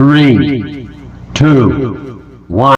3, 2, 1.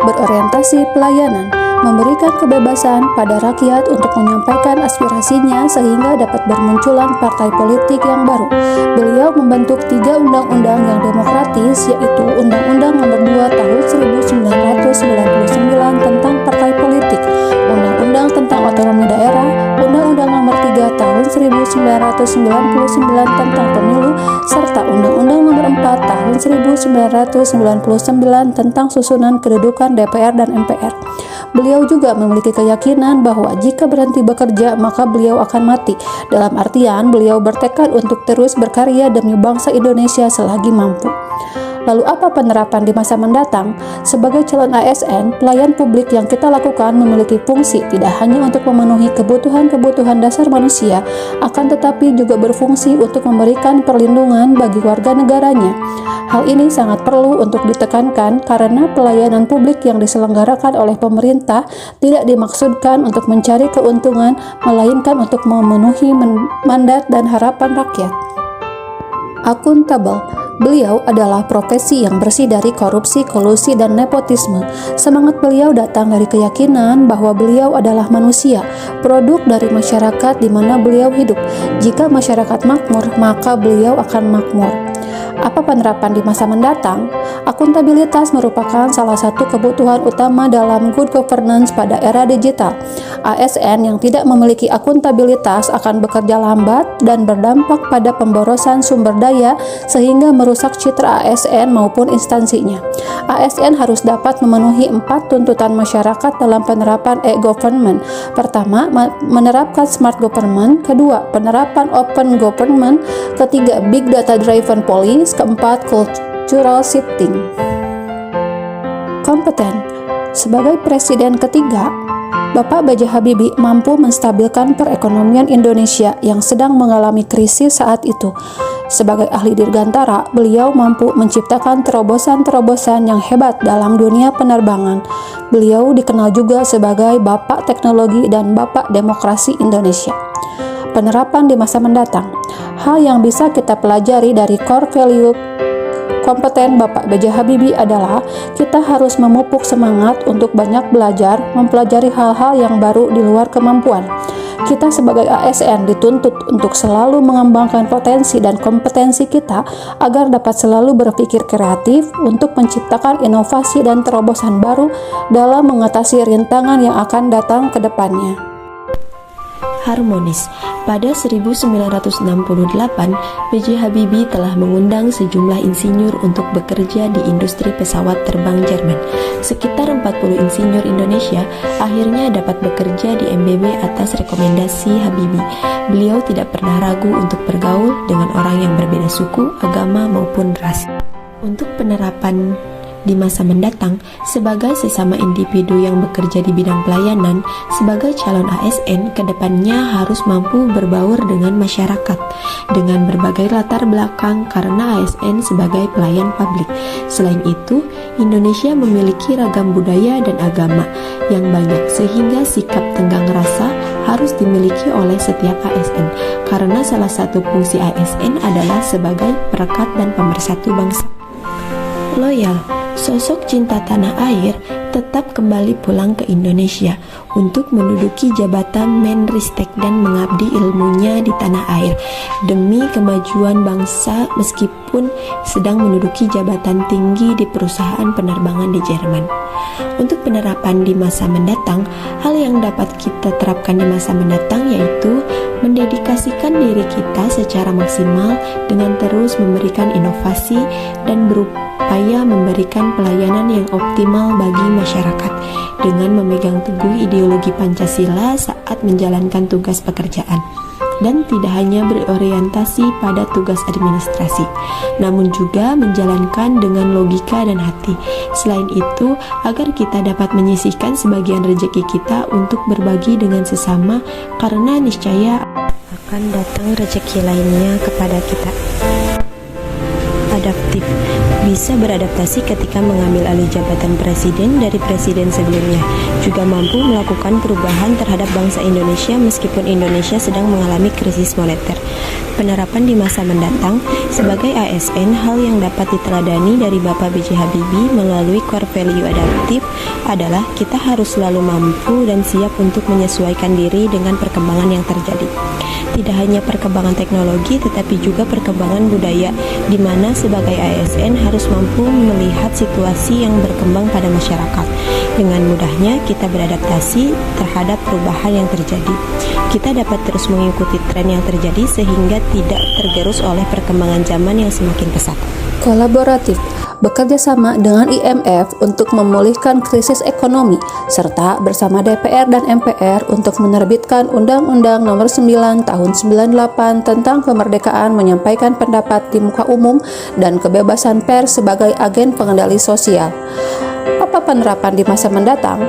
berorientasi pelayanan, memberikan kebebasan pada rakyat untuk menyampaikan aspirasinya sehingga dapat bermunculan partai politik yang baru. Beliau membentuk 3 undang-undang yang demokratis, yaitu Undang-Undang Nomor 2 Tahun 1999 tentang partai politik, Undang-Undang tentang otonomi daerah, Undang-Undang Nomor 3 Tahun 1999 tentang pemilu, serta Undang-Undang Nomor 4 Tahun 1999 tentang susunan kedudukan DPR dan MPR. Beliau juga memiliki keyakinan bahwa jika berhenti bekerja maka beliau akan mati. Dalam artian beliau bertekad untuk terus berkarya demi bangsa Indonesia selagi mampu. Lalu apa penerapan di masa mendatang? Sebagai calon ASN, pelayan publik yang kita lakukan memiliki fungsi tidak hanya untuk memenuhi kebutuhan-kebutuhan dasar manusia, akan tetapi juga berfungsi untuk memberikan perlindungan bagi warga negaranya. Hal ini sangat perlu untuk ditekankan karena pelayanan publik yang diselenggarakan oleh pemerintah tidak dimaksudkan untuk mencari keuntungan, melainkan untuk memenuhi mandat dan harapan rakyat. Akuntabel. Beliau adalah profesi yang bersih dari korupsi, kolusi, dan nepotisme. Semangat beliau datang dari keyakinan bahwa beliau adalah manusia, produk dari masyarakat di mana beliau hidup. Jika masyarakat makmur, maka beliau akan makmur. Apa penerapan di masa mendatang? Akuntabilitas merupakan salah satu kebutuhan utama dalam good governance pada era digital. ASN yang tidak memiliki akuntabilitas akan bekerja lambat dan berdampak pada pemborosan sumber daya sehingga merusak citra ASN maupun instansinya. ASN harus dapat memenuhi 4 tuntutan masyarakat dalam penerapan e-government. Pertama, menerapkan smart government. Kedua, penerapan open government. Ketiga, big data driven policy. Keempat, cultural shifting. Kompeten. Sebagai presiden ketiga, Bapak B.J. Habibie mampu menstabilkan perekonomian Indonesia yang sedang mengalami krisis saat itu. Sebagai ahli dirgantara, beliau mampu menciptakan terobosan-terobosan yang hebat dalam dunia penerbangan. Beliau dikenal juga sebagai Bapak Teknologi dan Bapak Demokrasi Indonesia. Penerapan di masa mendatang. Hal yang bisa kita pelajari dari core value kompeten Bapak B.J. Habibie adalah kita harus memupuk semangat untuk banyak belajar, mempelajari hal-hal yang baru di luar kemampuan. Kita sebagai ASN dituntut untuk selalu mengembangkan potensi dan kompetensi kita agar dapat selalu berpikir kreatif untuk menciptakan inovasi dan terobosan baru dalam mengatasi rintangan yang akan datang ke depannya. Harmonis. Pada 1968, B.J. Habibie telah mengundang sejumlah insinyur untuk bekerja di industri pesawat terbang Jerman. Sekitar 40 insinyur Indonesia akhirnya dapat bekerja di MBB atas rekomendasi Habibie. Beliau tidak pernah ragu untuk bergaul dengan orang yang berbeda suku, agama, maupun ras. Untuk penerapan di masa mendatang, sebagai sesama individu yang bekerja di bidang pelayanan, sebagai calon ASN, kedepannya harus mampu berbaur dengan masyarakat dengan berbagai latar belakang karena ASN sebagai pelayan publik. Selain itu, Indonesia memiliki ragam budaya dan agama yang banyak sehingga sikap tenggang rasa harus dimiliki oleh setiap ASN karena salah satu fungsi ASN adalah sebagai perekat dan pemersatu bangsa. Loyal. Sosok cinta tanah air tetap kembali pulang ke Indonesia untuk menduduki jabatan Menristek dan mengabdi ilmunya di tanah air demi kemajuan bangsa meskipun sedang menduduki jabatan tinggi di perusahaan penerbangan di Jerman. Untuk penerapan di masa mendatang, hal yang dapat kita terapkan di masa mendatang yaitu mendedikasikan diri kita secara maksimal dengan terus memberikan inovasi dan berupaya memberikan pelayanan yang optimal bagi masyarakat dengan memegang teguh ideologi Pancasila saat menjalankan tugas pekerjaan dan tidak hanya berorientasi pada tugas administrasi, namun juga menjalankan dengan logika dan hati. Selain itu, agar kita dapat menyisihkan sebagian rezeki kita untuk berbagi dengan sesama, karena niscaya akan datang rezeki lainnya kepada kita. Adaptif. Bisa beradaptasi ketika mengambil alih jabatan presiden dari presiden sebelumnya, juga mampu melakukan perubahan terhadap bangsa Indonesia meskipun Indonesia sedang mengalami krisis moneter. Penerapan di masa mendatang, sebagai ASN, hal yang dapat diteladani dari Bapak B.J. Habibie melalui core value adaptif adalah kita harus selalu mampu dan siap untuk menyesuaikan diri dengan perkembangan yang terjadi. Tidak hanya perkembangan teknologi, tetapi juga perkembangan budaya, di mana sebagai ASN harus mampu melihat situasi yang berkembang pada masyarakat. Dengan mudahnya kita beradaptasi terhadap perubahan yang terjadi. Kita dapat terus mengikuti tren yang terjadi sehingga tidak tergerus oleh perkembangan zaman yang semakin pesat. Kolaboratif. Bekerja sama dengan IMF untuk memulihkan krisis ekonomi, serta bersama DPR dan MPR untuk menerbitkan Undang-Undang Nomor 9 Tahun 98 tentang kemerdekaan menyampaikan pendapat di muka umum dan kebebasan pers sebagai agen pengendali sosial. Apa penerapan di masa mendatang?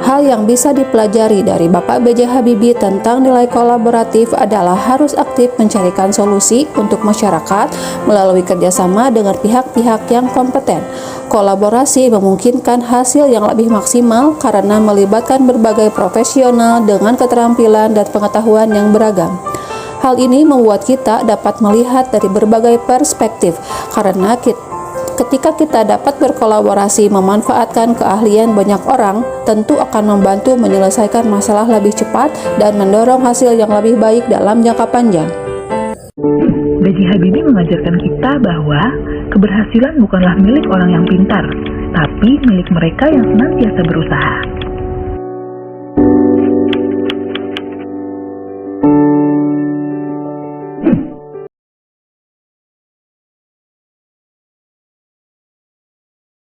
Hal yang bisa dipelajari dari Bapak B.J. Habibie tentang nilai kolaboratif adalah harus aktif mencarikan solusi untuk masyarakat melalui kerjasama dengan pihak-pihak yang kompeten. Kolaborasi memungkinkan hasil yang lebih maksimal karena melibatkan berbagai profesional dengan keterampilan dan pengetahuan yang beragam. Hal ini membuat kita dapat melihat dari berbagai perspektif, karena ketika kita dapat berkolaborasi memanfaatkan keahlian banyak orang, tentu akan membantu menyelesaikan masalah lebih cepat dan mendorong hasil yang lebih baik dalam jangka panjang. B.J. Habibie mengajarkan kita bahwa keberhasilan bukanlah milik orang yang pintar, tapi milik mereka yang senantiasa berusaha.